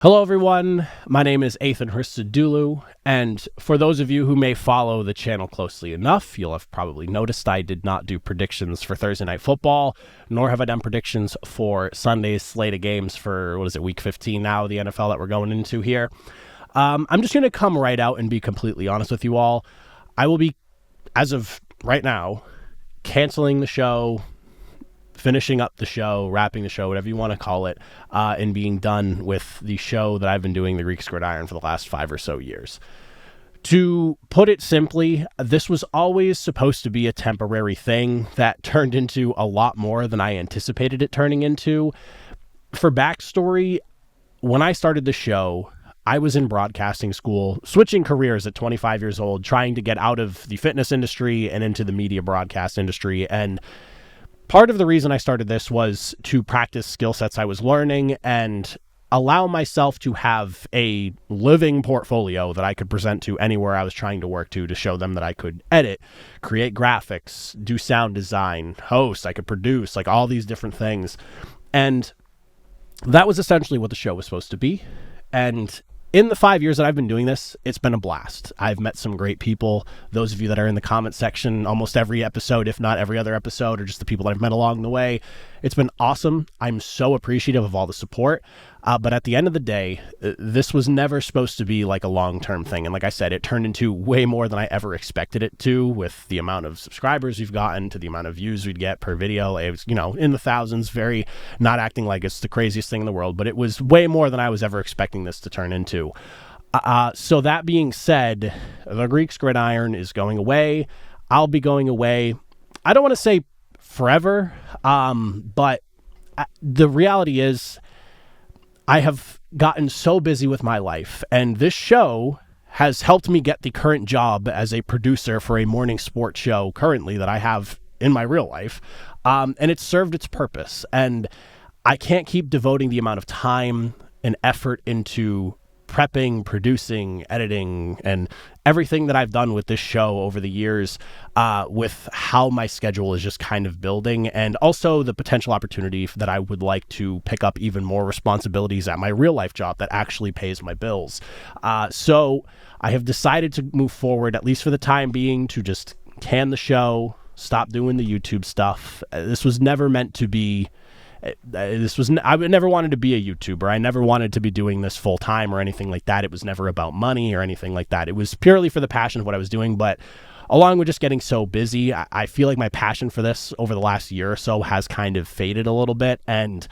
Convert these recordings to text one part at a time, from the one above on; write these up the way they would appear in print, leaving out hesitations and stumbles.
Hello, everyone. My name is Ethan Hurstadulu, and for those of you who may follow the channel closely enough, you'll have probably noticed I did not do predictions for Thursday Night Football, nor have I done predictions for Sunday's slate of games for, week 15 now, the NFL that we're going into here. I'm just going to come right out and be completely honest with you all. I will be, as of right now, canceling the show, finishing up the show, wrapping the show, whatever you want to call it, and being done with the show that I've been doing, the Greek Gridiron, for the last 5 or so years. To put it simply, this was always supposed to be a temporary thing that turned into a lot more than I anticipated it turning into. For backstory, when I started the show, I was in broadcasting school, switching careers at 25 years old, trying to get out of the fitness industry and into the media broadcast industry. And part of the reason I started this was to practice skill sets I was learning and allow myself to have a living portfolio that I could present to anywhere I was trying to work to show them that I could edit, create graphics, do sound design, host, I could produce, like all these different things. And that was essentially what the show was supposed to be. And in the 5 years that I've been doing this, it's been a blast. I've met some great people. Those of you that are in the comment section, almost every episode, if not every other episode, or just the people that I've met along the way, it's been awesome. I'm so appreciative of all the support. But at the end of the day, this was never supposed to be like a long-term thing. And like I said, it turned into way more than I ever expected it to, with the amount of subscribers we've gotten to the amount of views we'd get per video. It was, in the thousands, very not acting like it's the craziest thing in the world, but it was way more than I was ever expecting this to turn into. So that being said, the Greeks Gridiron is going away. I'll be going away. I don't want to say forever, but the reality is I have gotten so busy with my life, and this show has helped me get the current job as a producer for a morning sports show currently that I have in my real life, and it's served its purpose. And I can't keep devoting the amount of time and effort into prepping, producing, editing, and everything that I've done with this show over the years, with how my schedule is just kind of building, and also the potential opportunity that I would like to pick up even more responsibilities at my real life job that actually pays my bills. So I have decided to move forward, at least for the time being, to just can the show, stop doing the YouTube stuff. This was never meant to be I never wanted to be a YouTuber. I never wanted to be doing this full time or anything like that. It was never about money or anything like that. It was purely for the passion of what I was doing. But along with just getting so busy, I feel like my passion for this over the last year or so has kind of faded a little bit. And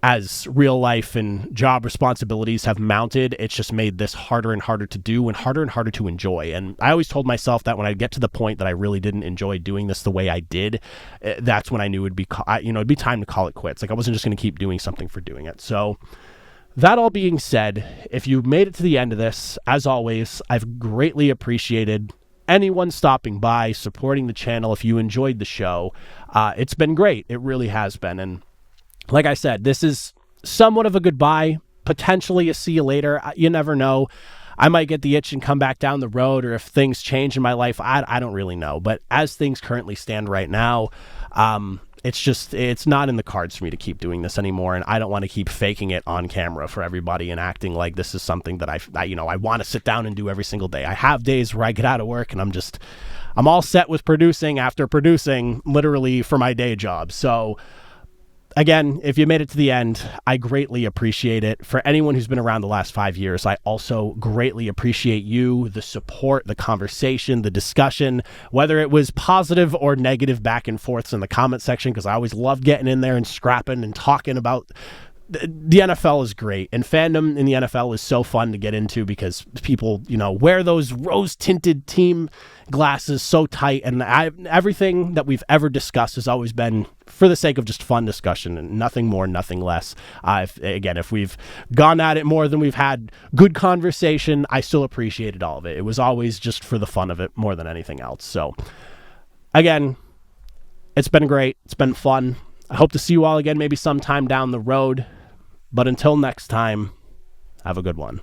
as real life and job responsibilities have mounted, it's just made this harder and harder to do and harder to enjoy. And I always told myself that when I get to the point that I really didn't enjoy doing this the way I did, that's when I knew it'd be time to call it quits. Like, I wasn't just going to keep doing something for doing it. So that all being said, if you made it to the end of this, as always, I've greatly appreciated anyone stopping by, supporting the channel. If you enjoyed the show, it's been great. It really has been. And like I said, this is somewhat of a goodbye, potentially a see you later. You never know. I might get the itch and come back down the road, or if things change in my life, I don't really know. But as things currently stand right now, it's not in the cards for me to keep doing this anymore. And I don't want to keep faking it on camera for everybody and acting like this is something that I want to sit down and do every single day. I have days where I get out of work and I'm all set with producing after producing literally for my day job. So again, if you made it to the end, I greatly appreciate it. For anyone who's been around the last 5 years, I also greatly appreciate you, the support, the conversation, the discussion, whether it was positive or negative back and forths in the comment section, because I always love getting in there and scrapping and talking about the NFL is great, and fandom in the NFL is so fun to get into because people, wear those rose-tinted team glasses so tight, and everything that we've ever discussed has always been for the sake of just fun discussion and nothing more, nothing less. If we've gone at it more than we've had good conversation, I still appreciated all of it. It was always just for the fun of it more than anything else. So, again, it's been great. It's been fun. I hope to see you all again maybe sometime down the road. But until next time, have a good one.